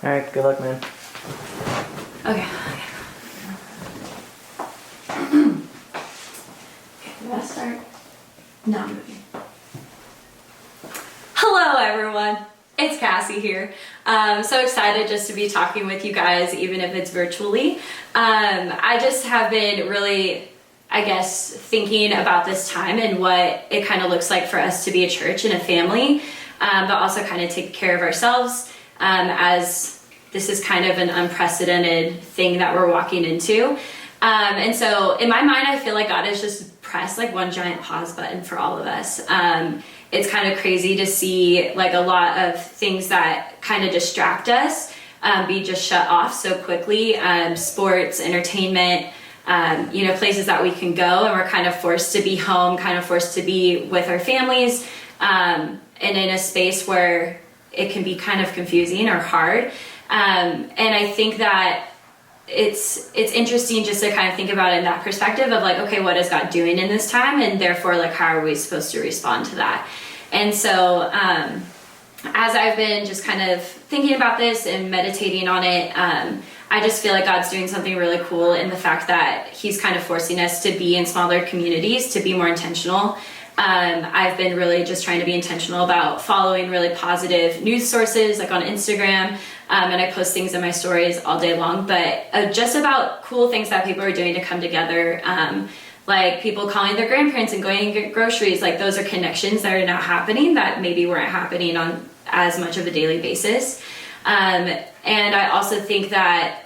All right, good luck, man. Okay. Do I start? No, I'm moving. Hello, everyone. It's Cassie here. So excited just to be talking with you guys, even if it's virtually. I just have been really, thinking about this time and what it kind of looks like for us to be a church and a family, but also kind of take care of ourselves, as this is kind of an unprecedented thing that we're walking into. And so in my mind, I feel like God has just pressed like one giant pause button for all of us. It's kind of crazy to see like a lot of things that kind of distract us be just shut off so quickly. Sports, entertainment, places that we can go, and we're kind of forced to be home, kind of forced to be with our families, and in a space where it can be kind of confusing or hard. And I think that it's interesting just to kind of think about it in that perspective of like, okay, what is God doing in this time? And therefore, like, how are we supposed to respond to that? And so, as I've been just kind of thinking about this and meditating on it, I just feel like God's doing something really cool in the fact that he's kind of forcing us to be in smaller communities, to be more intentional. I've been really just trying to be intentional about following really positive news sources, like on Instagram, and I post things in my stories all day long, but just about cool things that people are doing to come together, like people calling their grandparents and going to get groceries. Like those are connections that are now happening that maybe weren't happening on as much of a daily basis. And I also think that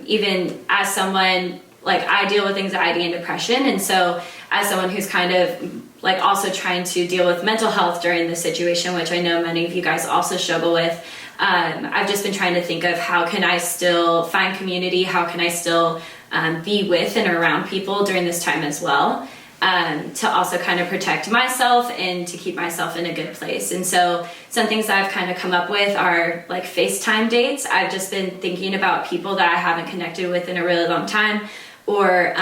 even as someone, like I deal with anxiety and depression, and so as someone who's kind of like also trying to deal with mental health during this situation, which I know many of you guys also struggle with, I've just been trying to think of how can I still find community, how can I still be with and around people during this time as well, to also kind of protect myself and to keep myself in a good place. And so some things that I've kind of come up with are like FaceTime dates. I've just been thinking about people that I haven't connected with in a really long time, or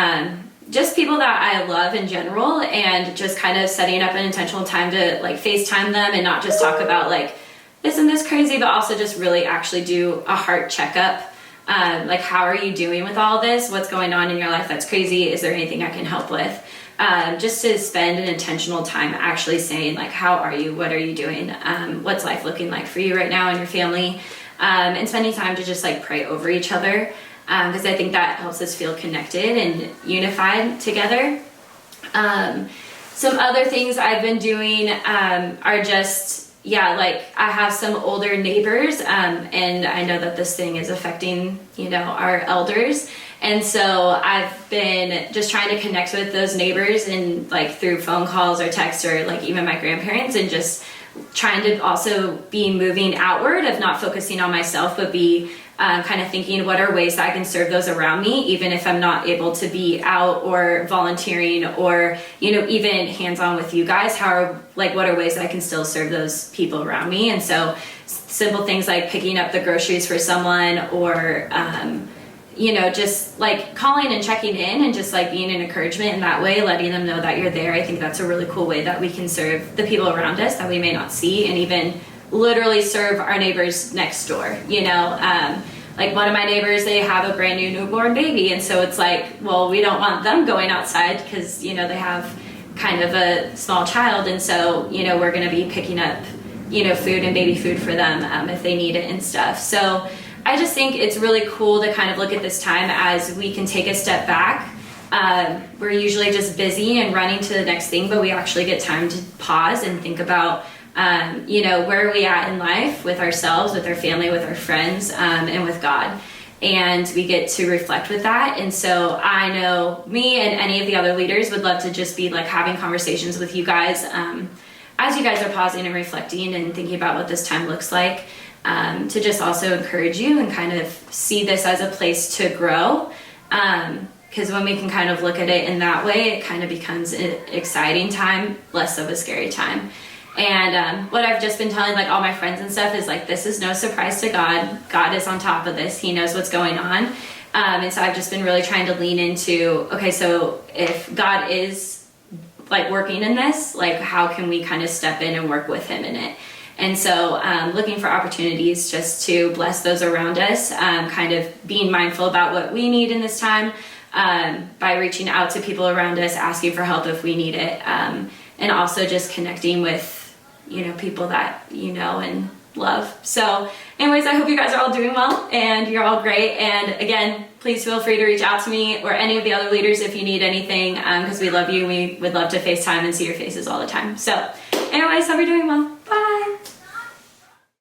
just people that I love in general, and just kind of setting up an intentional time to like FaceTime them and not just talk about like, isn't this crazy, but also just really actually do a heart checkup. Like, how are you doing with all this? What's going on in your life that's crazy? Is there anything I can help with? Just to spend an intentional time actually saying like, how are you? What are you doing? What's life looking like for you right now and your family? And spending time to just like pray over each other. Because I think that helps us feel connected and unified together. Some other things I've been doing are just, like I have some older neighbors, and I know that this thing is affecting, our elders. And so I've been just trying to connect with those neighbors and like through phone calls or texts or like even my grandparents, and just trying to also be moving outward of not focusing on myself, but be kind of thinking what are ways that I can serve those around me, even if I'm not able to be out or volunteering or, even hands-on with you guys, what are ways that I can still serve those people around me. And so simple things like picking up the groceries for someone, or, just like calling and checking in and just like being an encouragement in that way, letting them know that you're there. I think that's a really cool way that we can serve the people around us that we may not see, and even literally serve our neighbors next door. Like one of my neighbors, they have a brand new newborn baby, and so it's like, well, we don't want them going outside because they have kind of a small child, and so we're going to be picking up food and baby food for them if they need it and stuff. So I just think it's really cool to kind of look at this time as we can take a step back. We're usually just busy and running to the next thing, but we actually get time to pause and think about where are we at in life with ourselves, with our family, with our friends, and with God. And we get to reflect with that. And so I know me and any of the other leaders would love to just be like having conversations with you guys, as you guys are pausing and reflecting and thinking about what this time looks like, to just also encourage you and kind of see this as a place to grow. Because when we can kind of look at it in that way, it kind of becomes an exciting time, less of a scary time. And what I've just been telling like all my friends and stuff is like, this is no surprise to God. God is on top of this. He knows what's going on. And so I've just been really trying to lean into, okay, so if God is like working in this, like how can we kind of step in and work with him in it? And so looking for opportunities just to bless those around us, kind of being mindful about what we need in this time, by reaching out to people around us, asking for help if we need it, and also just connecting with, people that and love. So anyways, I hope you guys are all doing well and you're all great. And again, please feel free to reach out to me or any of the other leaders if you need anything, because we love you. We would love to FaceTime and see your faces all the time. So anyways, hope you're doing well.